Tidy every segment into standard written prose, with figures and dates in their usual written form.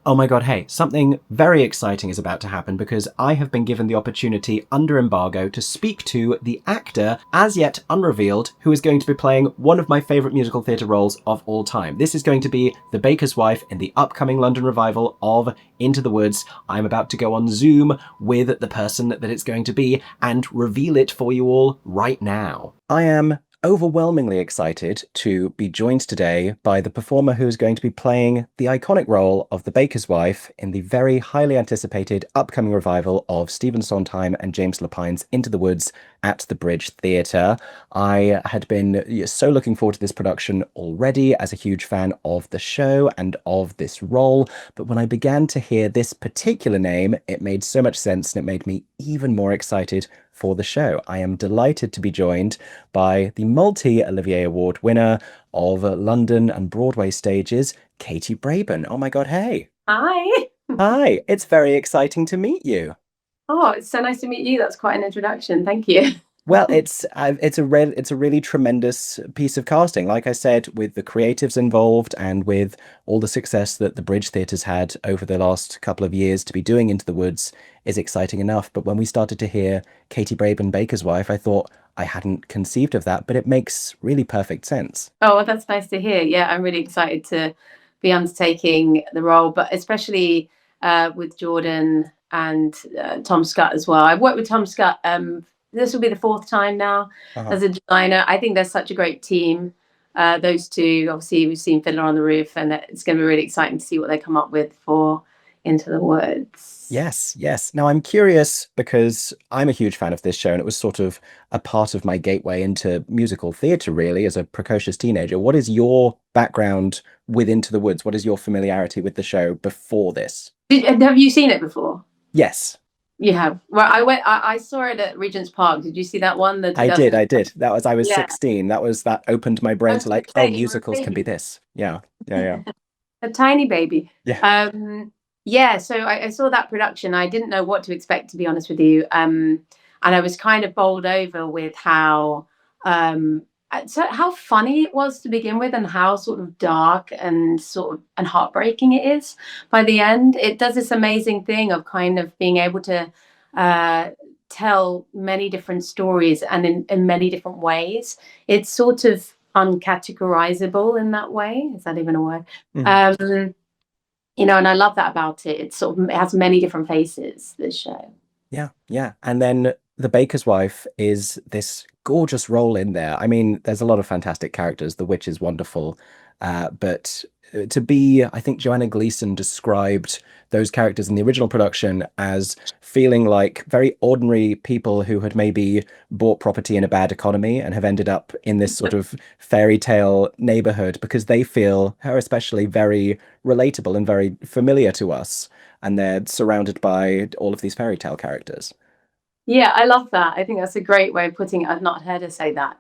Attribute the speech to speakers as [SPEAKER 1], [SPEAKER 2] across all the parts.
[SPEAKER 1] Oh my God, hey, something very exciting is about to happen because I have been given the opportunity under embargo to speak to the actor, as yet unrevealed, who is going to be playing one of my favourite musical theatre roles of all time. This is going to be the baker's wife in the upcoming London revival of Into the Woods. I'm about to go on Zoom with the person that it's going to be and reveal it for you all right now. I am overwhelmingly excited to be joined today by the performer who is going to be playing the iconic role of the baker's wife in the very highly anticipated upcoming revival of Stephen Sondheim and James Lapine's Into the Woods at the Bridge Theatre. I had been so looking forward to this production already as a huge fan of the show and of this role, but when I began to hear this particular name, it made so much sense and it made me even more excited for the show. I am delighted to be joined by the multi-Olivier Award winner of London and Broadway stages, Katie Brayben. Oh my God, hey.
[SPEAKER 2] Hi.
[SPEAKER 1] Hi, it's very exciting to meet you.
[SPEAKER 2] Oh, it's so nice to meet you. That's quite an introduction. Thank you.
[SPEAKER 1] Well, it's a really tremendous piece of casting. Like I said, with the creatives involved and with all the success that the Bridge Theatre's had over the last couple of years, to be doing Into the Woods is exciting enough. But when we started to hear Katie Brayben, Baker's wife, I thought I hadn't conceived of that, but it makes really perfect sense.
[SPEAKER 2] Oh, well, that's nice to hear. Yeah, I'm really excited to be undertaking the role, but especially with Jordan and Tom Scott as well. I've worked with Tom Scott. This will be the fourth time now
[SPEAKER 1] Uh-huh.
[SPEAKER 2] as a designer. I think they're such a great team. Those two, obviously, we've seen Fiddler on the Roof, and it's going to be really exciting to see what they come up with for Into the Woods.
[SPEAKER 1] Yes, yes. Now I'm curious because I'm a huge fan of this show and it was sort of a part of my gateway into musical theatre, really, as a precocious teenager. What is your background with Into the Woods? What is your familiarity with the show before this?
[SPEAKER 2] Have you seen it before?
[SPEAKER 1] Yes,
[SPEAKER 2] You have. Well, I saw it at Regent's Park. Did you see that one? The
[SPEAKER 1] I did.
[SPEAKER 2] 2000.
[SPEAKER 1] I did. I was
[SPEAKER 2] Yeah.
[SPEAKER 1] 16. That opened my
[SPEAKER 2] I
[SPEAKER 1] brain
[SPEAKER 2] was
[SPEAKER 1] to
[SPEAKER 2] going
[SPEAKER 1] like,
[SPEAKER 2] to
[SPEAKER 1] oh,
[SPEAKER 2] say you were a
[SPEAKER 1] musicals can be
[SPEAKER 2] baby.
[SPEAKER 1] this. Yeah, yeah,
[SPEAKER 2] A tiny baby.
[SPEAKER 1] yeah.
[SPEAKER 2] Yeah. So I saw that production. I didn't know what to expect, to be honest with you. And I was kind of bowled over with um, how funny it was to begin with, and how sort of dark and sort of and heartbreaking it is by the end. It does this amazing thing of kind of being able to uh, tell many different stories and in many different ways. It's sort of uncategorizable in that way. Is that even a word?
[SPEAKER 1] Mhm.
[SPEAKER 2] Um, and I love that about it. It's sort of, it has many different faces, this show.
[SPEAKER 1] Yeah, yeah. And then the baker's wife is this gorgeous role in there. I mean, there's a lot of fantastic characters. The witch is wonderful. But to be, I think Joanna Gleason described those characters in the original production as feeling like very ordinary people who had maybe bought property in a bad economy and have ended up in this sort of fairy tale neighborhood because they feel her especially very relatable and very familiar to us, and they're surrounded by all of these fairy tale characters.
[SPEAKER 2] Yeah, I love that. I think that's a great way of putting it. I've not heard her say that.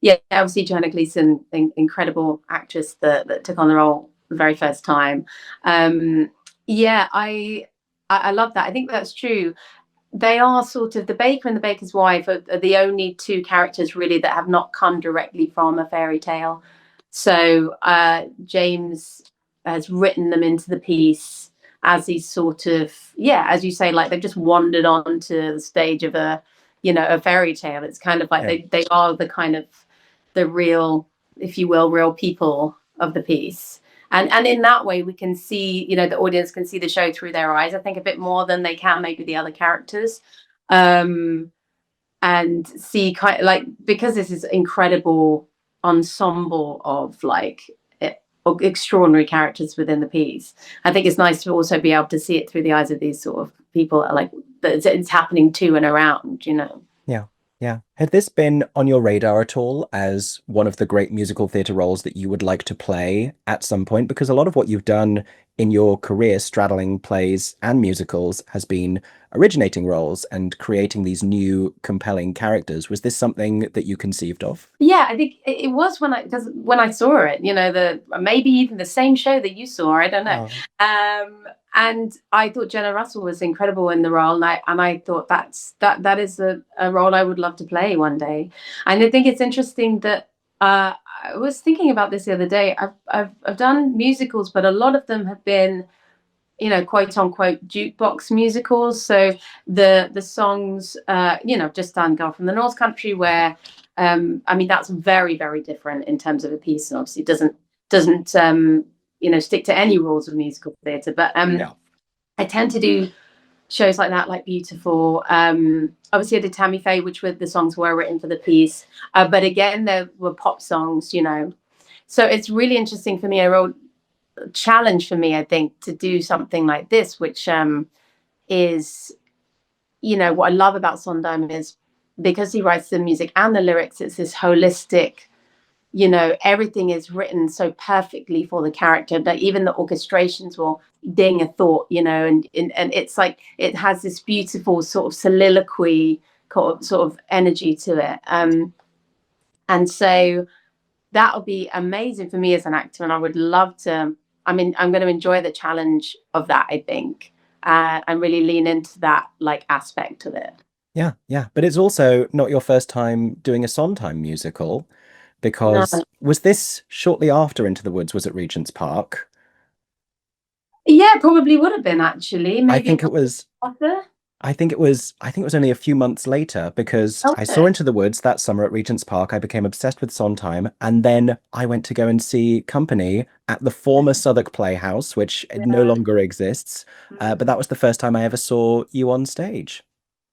[SPEAKER 2] Yeah, obviously Joanna Gleason, incredible actress that took on the role the very first time. Yeah, I love that. I think that's true. They are sort of, the baker and the baker's wife are the only two characters really that have not come directly from a fairy tale. So James has written them into the piece as these sort of, yeah, as you say, like they've just wandered onto the stage of a fairy tale. It's kind of like
[SPEAKER 1] Yeah.
[SPEAKER 2] they are the kind of the real, if you will, real people of the piece. And in that way we can see, the audience can see the show through their eyes, I think, a bit more than they can maybe the other characters. um and see, kind of like, because this is incredible ensemble of like extraordinary characters within the piece. I think it's nice to also be able to see it through the eyes of these sort of people that are like, that it's happening to and around.
[SPEAKER 1] Yeah, yeah. Had this been on your radar at all as one of the great musical theatre roles that you would like to play at some point? Because a lot of what you've done in your career, straddling plays and musicals, has been originating roles and creating these new, compelling characters. Was this something that you conceived of?
[SPEAKER 2] Yeah, I think it was because when I saw it, the maybe even the same show that you saw, I don't know.
[SPEAKER 1] Oh,
[SPEAKER 2] And I thought Jenna Russell was incredible in the role, and I thought that is a role I would love to play one day. And I think it's interesting that I was thinking about this the other day. I've done musicals, but a lot of them have been you know, quote unquote jukebox musicals. So the songs, you know, just done Girl from the North Country, where I mean, that's very, very different in terms of a piece, and obviously doesn't you know, stick to any rules of musical theatre. But
[SPEAKER 1] Yeah.
[SPEAKER 2] I tend to do shows like that, like Beautiful. Obviously I did Tammy Faye, which were the songs were written for the piece. But again, there were pop songs, you know. So it's really interesting for me, a real challenge for me, I think, to do something like this, which is, you know, what I love about Sondheim is because he writes the music and the lyrics, it's this holistic, you know, everything is written so perfectly for the character that even the orchestrations will ding a thought, you know, and it's like it has this beautiful sort of soliloquy sort of energy to it. And so that'll be amazing for me as an actor, and I would love to. I mean, I'm going to enjoy the challenge of that, I think, and really lean into that like aspect of it.
[SPEAKER 1] Yeah, yeah. But it's also not your first time doing a Sondheim musical,
[SPEAKER 2] No.
[SPEAKER 1] because was this shortly after Into the Woods was at Regent's Park?
[SPEAKER 2] Yeah, probably would have been actually.
[SPEAKER 1] I
[SPEAKER 2] Maybe a
[SPEAKER 1] think it
[SPEAKER 2] couple
[SPEAKER 1] was
[SPEAKER 2] after.
[SPEAKER 1] I think it was only a few months later, because I saw
[SPEAKER 2] Okay.
[SPEAKER 1] Into the Woods that summer at Regent's Park. I became obsessed with Sondheim, and then I went to go and see Company at the former Southwark Playhouse, which no
[SPEAKER 2] Yeah.
[SPEAKER 1] longer exists. But that was the first time I ever saw you on stage.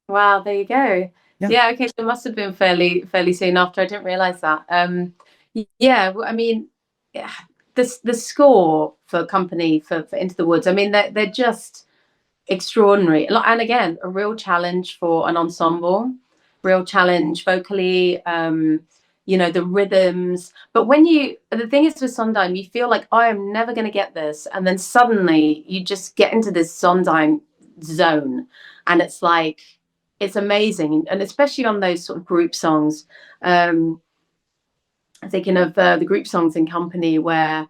[SPEAKER 2] Wow, there you go.
[SPEAKER 1] Yeah.
[SPEAKER 2] Yeah, okay, so it must have been fairly soon after. I didn't realize that. Yeah, I mean, yeah, the score for Company for Into the Woods. I mean, they're just extraordinary. And again, a real challenge for an ensemble, real challenge vocally. You know, the rhythms. But the thing is with Sondheim, you feel like, I am never going to get this, and then suddenly you just get into this Sondheim zone, and it's like it's amazing, and especially on those sort of group songs. um Thinking of the group songs in Company, where,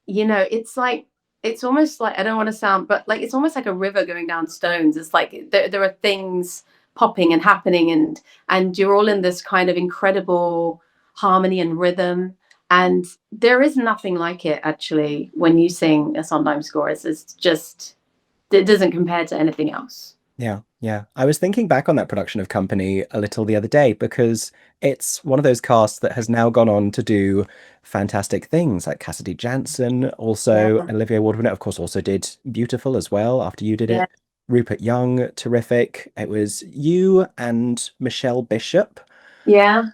[SPEAKER 2] you know, it's like it's almost like, I don't want to sound, but like it's almost like a river going down stones. It's like there are things popping and happening, and you're all in this kind of incredible harmony and rhythm, and there is nothing like it actually when you sing a Sondheim score. It's just, it doesn't compare to anything else.
[SPEAKER 1] Yeah, yeah. I was thinking back on that production of Company a little the other day, because it's one of those casts that has now gone on to do fantastic things, like Cassidy Jansen, also
[SPEAKER 2] Yeah,
[SPEAKER 1] Olivier Award-winner, of course, also did Beautiful as well after you did
[SPEAKER 2] yeah,
[SPEAKER 1] it. Rupert Young, terrific. It was you and Michelle Bishop,
[SPEAKER 2] yeah.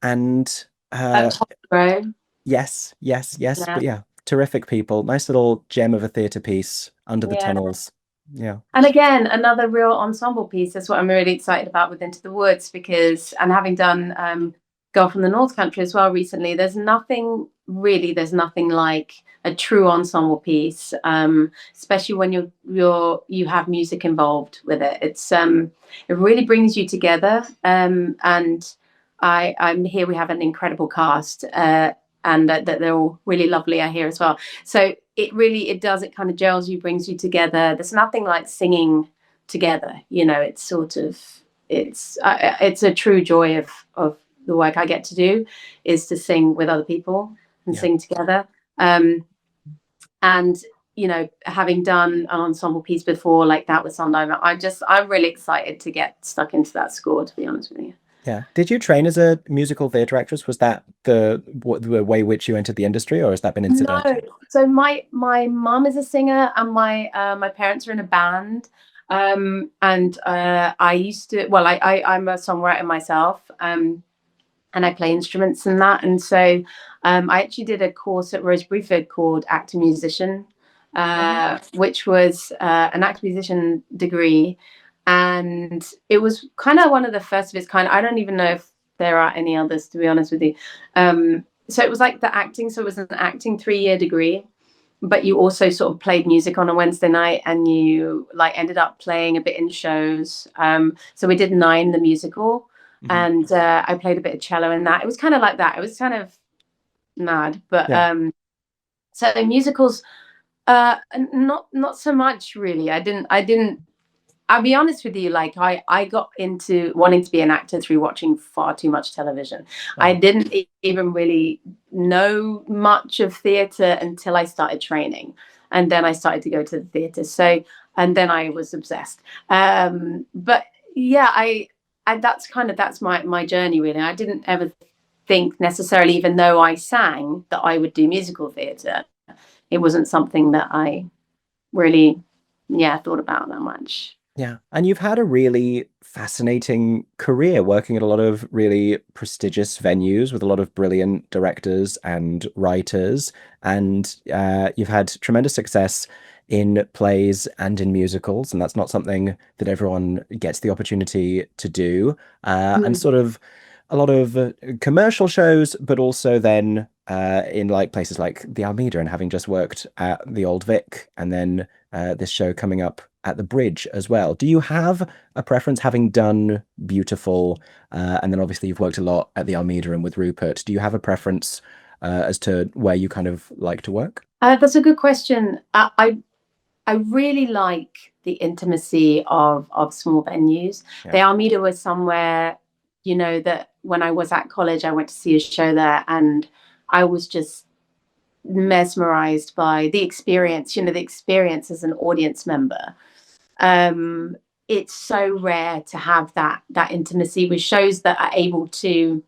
[SPEAKER 1] and
[SPEAKER 2] Top row.
[SPEAKER 1] yes, yes, yes.
[SPEAKER 2] Yeah,
[SPEAKER 1] But yeah, terrific people. Nice little gem of a theatre piece, Under the
[SPEAKER 2] yeah.
[SPEAKER 1] Tunnels. Yeah.
[SPEAKER 2] And again, another real ensemble piece. That's what I'm really excited about with Into the Woods, because, and having done Girl from the North Country as well recently, there's nothing like a true ensemble piece, especially when you have music involved with it. It really brings you together. And I'm here. We have an incredible cast, and that they're all really lovely, I hear as well. So it kind of gels you, brings you together. There's nothing like singing together, you know. It's sort of, it's a true joy of the work I get to do, is to sing with other people and
[SPEAKER 1] Yeah.
[SPEAKER 2] sing together. And you know, having done an ensemble piece before like that with Sondheim, I'm really excited to get stuck into that score, to be honest with you.
[SPEAKER 1] Yeah. Did you train as a musical theatre actress? Was that the way which you entered the industry, or has that been
[SPEAKER 2] No,
[SPEAKER 1] incidental?
[SPEAKER 2] so my mum is a singer, and my parents are in a band. And I used to, well, I'm a songwriter myself, and I play instruments and that. And so I actually did a course at Rose Bruford called Actor Musician, which was an actor musician degree, and it was kind of one of the first of its kind. I don't even know if there are any others, to be honest with you. So it was like the acting. So it was an acting 3-year degree, but you also sort of played music on a Wednesday night, and you like ended up playing a bit in shows. So we did Nine, the musical,
[SPEAKER 1] Mhm.
[SPEAKER 2] and I played a bit of cello in that. It was kind of like that. It was kind of mad, but
[SPEAKER 1] Yeah.
[SPEAKER 2] so the musicals, not so much really. I didn't. I'll be honest with you, like I got into wanting to be an actor through watching far too much television. I
[SPEAKER 1] Oh.
[SPEAKER 2] didn't even really know much of theatre until I started training. and then I started to go to the theatre. So, and then I was obsessed. But yeah, that's my journey really. I didn't ever think necessarily, even though I sang, that I would do musical theatre. It wasn't something that I really, thought about that much.
[SPEAKER 1] Yeah. And you've had a really fascinating career working at a lot of really prestigious venues with a lot of brilliant directors and writers. And you've had tremendous success in plays and in musicals. And that's not something that everyone gets the opportunity to do. And sort of a lot of commercial shows, but also then in like places like the Almeida, and having just worked at the Old Vic, and then this show coming up at the Bridge as well. Do you have a preference, having done Beautiful, and then obviously you've worked a lot at the Almeida and with Rupert? Do you have a preference as to where you kind of like to work?
[SPEAKER 2] That's a good question. I really like the intimacy of small venues.
[SPEAKER 1] Yeah.
[SPEAKER 2] The Almeida was somewhere, that when I was at college, I went to see a show there, and I was just mesmerized by the experience, the experience as an audience member. It's so rare to have that intimacy with shows that are able to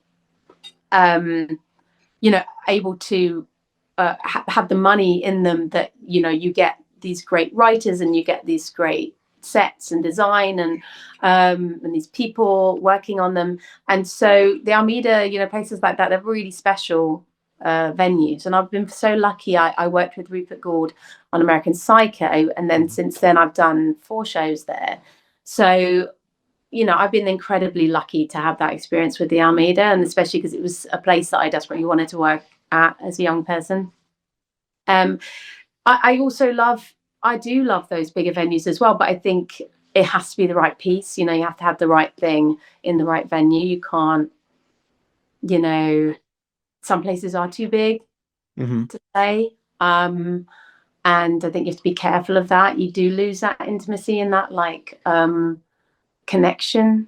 [SPEAKER 2] have the money in them, that you get these great writers and you get these great sets and design, and these people working on them. And so the Almeida, places like that, they're really special venues. And I've been so lucky. I worked with Rupert Gord on American Psycho, and then since then I've done 4 shows there. So I've been incredibly lucky to have that experience with the Almeida, and especially because it was a place that I desperately wanted to work at as a young person. I also do love those bigger venues as well, but I think it has to be the right piece. You have to have the right thing in the right venue. You can't, some places are too big to play. And I think you have to be careful of that. You do lose that intimacy and that connection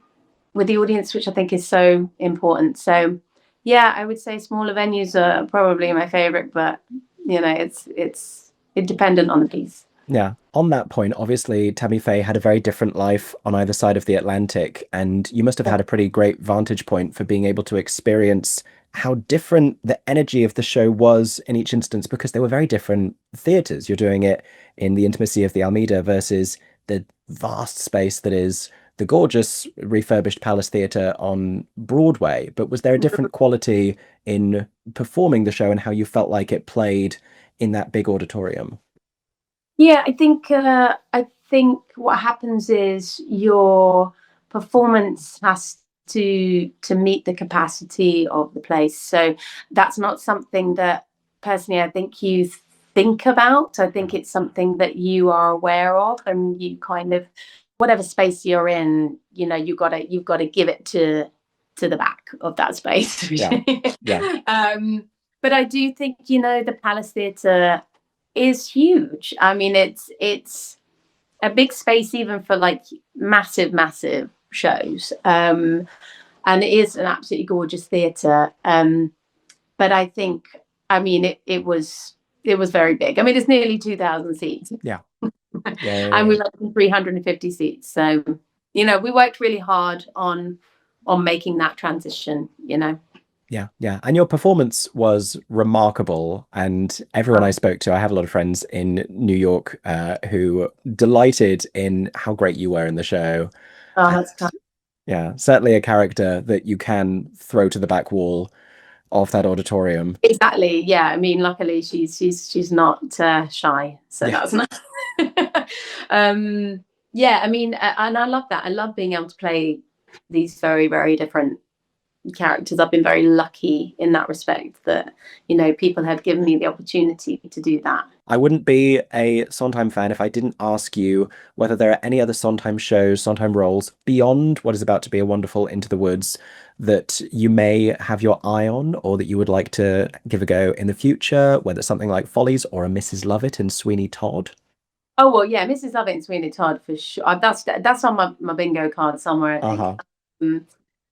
[SPEAKER 2] with the audience, which I think is so important. So yeah, I would say smaller venues are probably my favorite, but it's dependent on the piece.
[SPEAKER 1] Yeah. On that point, obviously, Tammy Faye had a very different life on either side of the Atlantic, and you must have had a pretty great vantage point for being able to experience how different the energy of the show was in each instance, because they were very different theatres. You're doing it in the intimacy of the Almeida versus the vast space that is the gorgeous refurbished Palace Theatre on Broadway. But was there a different quality in performing the show and how you felt like it played in that big auditorium?
[SPEAKER 2] Yeah, I think what happens is your performance has to meet the capacity of the place. So that's not something that personally I think you think about. I think it's something that you are aware of, and you kind of, whatever space you're in, you've got to give it to the back of that space.
[SPEAKER 1] Yeah.
[SPEAKER 2] But I do think the Palace Theatre is huge. I mean, it's a big space even for like massive shows, and it is an absolutely gorgeous theatre. But I think, I mean, it was very big. I mean, it's nearly 2,000 seats.
[SPEAKER 1] Yeah.
[SPEAKER 2] And we like 350 seats. So we worked really hard on making that transition.
[SPEAKER 1] Yeah. And your performance was remarkable. And everyone I spoke to, I have a lot of friends in New York who delighted in how great you were in the show.
[SPEAKER 2] Oh, that's kind.
[SPEAKER 1] Yeah, certainly a character that you can throw to the back wall of that auditorium.
[SPEAKER 2] Exactly. Yeah. I mean, luckily she's not shy. So
[SPEAKER 1] Yeah.
[SPEAKER 2] that's nice. Yeah, I mean, and I love that. I love being able to play these very, very different characters. I've been very lucky in that respect that people have given me the opportunity to do that.
[SPEAKER 1] I wouldn't be a Sondheim fan if I didn't ask you whether there are any other Sondheim shows, Sondheim roles beyond what is about to be a wonderful Into the Woods that you may have your eye on, or that you would like to give a go in the future, whether it's something like Follies or a Mrs. Lovett and Sweeney Todd.
[SPEAKER 2] Oh well, yeah, Mrs. Lovett and Sweeney Todd for sure. That's on my bingo card somewhere, I think.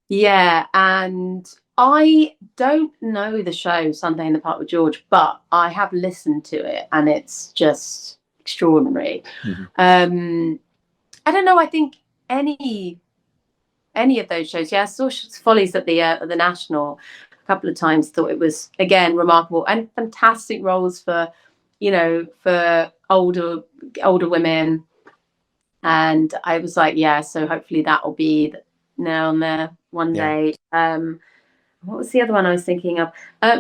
[SPEAKER 2] Yeah, and I don't know the show Sunday in the Park with George, but I have listened to it, and it's just extraordinary.
[SPEAKER 1] Mhm.
[SPEAKER 2] I don't know. I think any any of those shows. Yeah, I saw Follies at the National a couple of times. Thought it was again remarkable and fantastic roles for, for older women. And I was like, yeah. So hopefully that will be now and there one
[SPEAKER 1] Yeah.
[SPEAKER 2] day. What was the other one I was thinking of?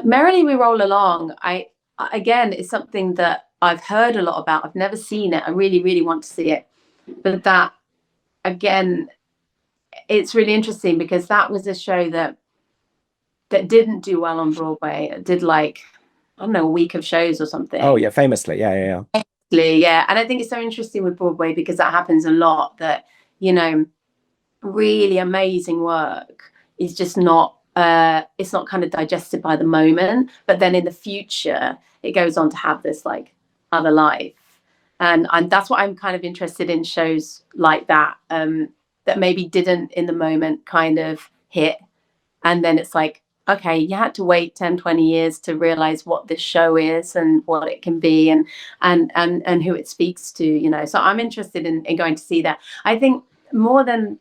[SPEAKER 2] Merrily We Roll Along. I again, it's something that I've heard a lot about. I've never seen it. I really, really want to see it. But that again, it's really interesting because that was a show that didn't do well on Broadway. It did like, I don't know, a week of shows or
[SPEAKER 1] Oh
[SPEAKER 2] something.
[SPEAKER 1] yeah, famously. Yeah, yeah, yeah.
[SPEAKER 2] Yeah. And I think it's so interesting with Broadway because that happens a lot that, you know, really amazing work is just not it's not kind of digested by the moment, but then in the future it goes on to have this like other life. And that's what I'm kind of interested in, shows like that, that maybe didn't in the moment kind of hit, and then it's like, okay, you had to wait 10, 20 years to realize what this show is and what it can be, and who it speaks to, so I'm interested in going to see that. I think more than,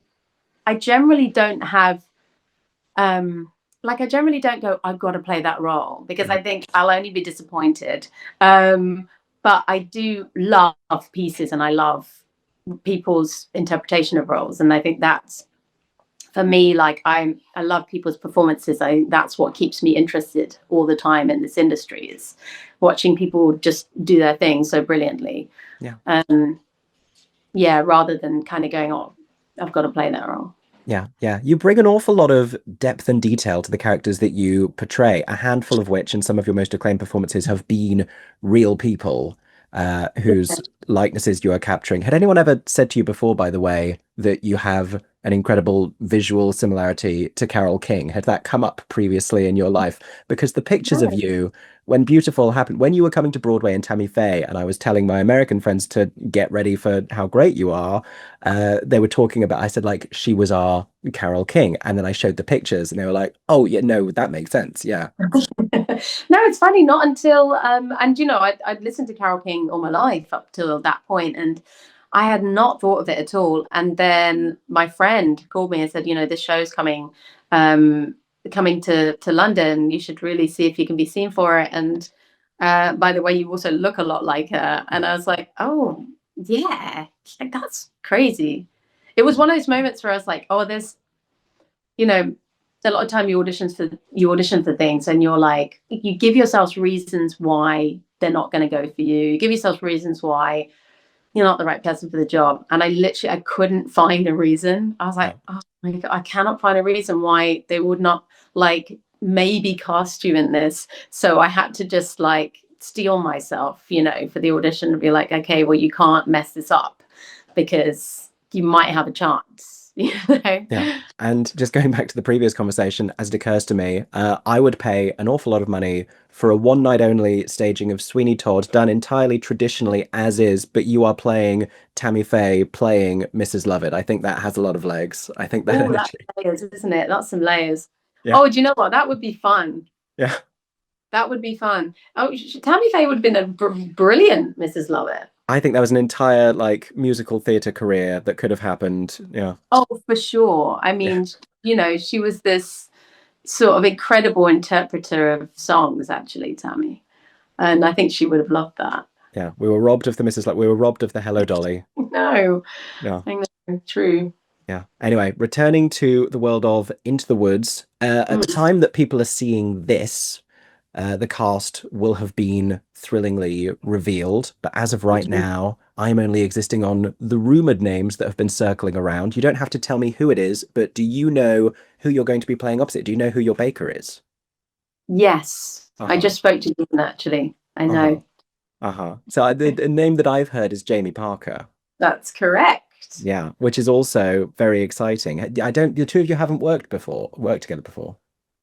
[SPEAKER 2] I generally don't have I generally don't go, I've got to play that role, because I think I'll only be disappointed. But I do love pieces, and I love people's interpretation of roles, and I think that's, for me, like I love people's performances. That's what keeps me interested all the time in this industry, is watching people just do their thing so brilliantly.
[SPEAKER 1] Yeah.
[SPEAKER 2] Yeah, rather than kind of going, oh, I've got to play that role.
[SPEAKER 1] Yeah, yeah. You bring an awful lot of depth and detail to the characters that you portray, a handful of which in some of your most acclaimed performances have been real people whose likenesses you are capturing. Had anyone ever said to you before, by the way, that you have an incredible visual similarity to Carole King? Had that come up previously in your life? Because the pictures of you, when Beautiful happened, when you were coming to Broadway in Tammy Faye, and I was telling my American friends to get ready for how great you are, they were talking about, I said, like, she was our Carole King. And then I showed the pictures and they were like, oh, yeah, no, that makes sense. Yeah.
[SPEAKER 2] No, it's funny. Not until and I'd listened to Carole King all my life up till that point, and I had not thought of it at all. And then my friend called me and said, this show's coming to London. You should really see if you can be seen for it. And by the way, you also look a lot like her. And I was like, oh yeah, like that's crazy. It was one of those moments where I was like, oh, there's, you know, a lot of time you audition for things, and you're like, you give yourselves reasons why they're not going to go for you. You give yourself reasons why you're not the right person for the job. And I couldn't find a reason. I was like, oh my God, I cannot find a reason why they would not like maybe cast you in this. So I had to just like steel myself, for the audition, and be like, okay, well, you can't mess this up because you might have a chance,
[SPEAKER 1] Yeah. And just going back to the previous conversation, as it occurs to me, I would pay an awful lot of money for a one night only staging of Sweeney Todd done entirely traditionally as is, but you are playing Tammy Faye playing Mrs. Lovett. I think that has a lot of legs. I think that
[SPEAKER 2] Oh, that's
[SPEAKER 1] energy.
[SPEAKER 2] layers, isn't it? That's some layers.
[SPEAKER 1] Yeah.
[SPEAKER 2] Oh, do you know what? That would be fun.
[SPEAKER 1] Yeah.
[SPEAKER 2] That would be fun. Oh, Tammy Faye would have been a brilliant Mrs. Lovett.
[SPEAKER 1] I think that was an entire like musical theatre career that could have happened. Yeah.
[SPEAKER 2] Oh, for sure. I
[SPEAKER 1] Yeah.
[SPEAKER 2] mean, she was this sort of incredible interpreter of songs, actually, Tammy. And I think she would have loved that.
[SPEAKER 1] Yeah. We were robbed of the Mrs. Like we were robbed of the Hello Dolly.
[SPEAKER 2] No,
[SPEAKER 1] Yeah.
[SPEAKER 2] I know, true.
[SPEAKER 1] Yeah. Anyway, returning to the world of Into the Woods, at the time that people are seeing this, the cast will have been thrillingly revealed. But as of right now, I'm only existing on the rumored names that have been circling around. You don't have to tell me who it is, but do you know who you're going to be playing opposite? Do you know who your baker is?
[SPEAKER 2] Yes, I
[SPEAKER 1] Uh-huh.
[SPEAKER 2] just spoke to Dean, actually. I know.
[SPEAKER 1] Uh-huh. So the name that I've heard is Jamie Parker.
[SPEAKER 2] That's correct.
[SPEAKER 1] Yeah, which is also very exciting. The two of you haven't worked together before.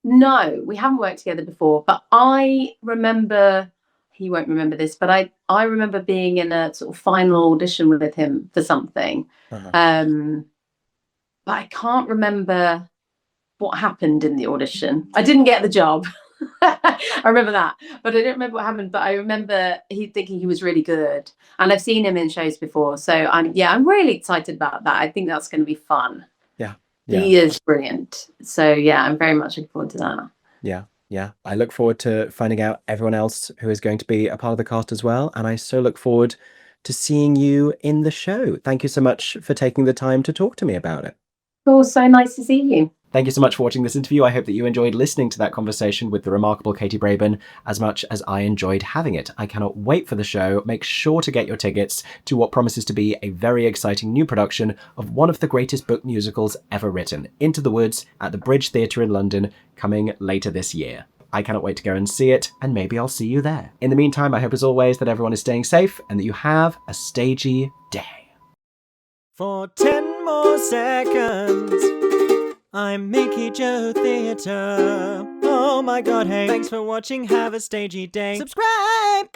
[SPEAKER 2] No, we haven't worked together before, but I remember, he won't remember this, but I remember being in a sort of final audition with him for something.
[SPEAKER 1] Uh-huh.
[SPEAKER 2] But I can't remember what happened in the audition. I didn't get the job. I remember that, but I don't remember what happened. But I remember thinking he was really good, and I've seen him in shows before. So I'm really excited about that. I think that's going to be fun.
[SPEAKER 1] Yeah.
[SPEAKER 2] He is brilliant. So yeah, I'm very much looking forward to that.
[SPEAKER 1] Yeah. I look forward to finding out everyone else who is going to be a part of the cast as well. And I so look forward to seeing you in the show. Thank you so much for taking the time to talk to me about it.
[SPEAKER 2] Oh, so nice to see you.
[SPEAKER 1] Thank you so much for watching this interview. I hope that you enjoyed listening to that conversation with the remarkable Katie Brayben as much as I enjoyed having it. I cannot wait for the show. Make sure to get your tickets to what promises to be a very exciting new production of one of the greatest book musicals ever written, Into the Woods, at the Bridge Theatre in London, coming later this year. I cannot wait to go and see it, and maybe I'll see you there. In the meantime, I hope as always that everyone is staying safe and that you have a stagey day. For 10 more seconds, I'm MickeyJoTheatre. Oh my god, hey. Thanks for watching, have a stagey day. Subscribe!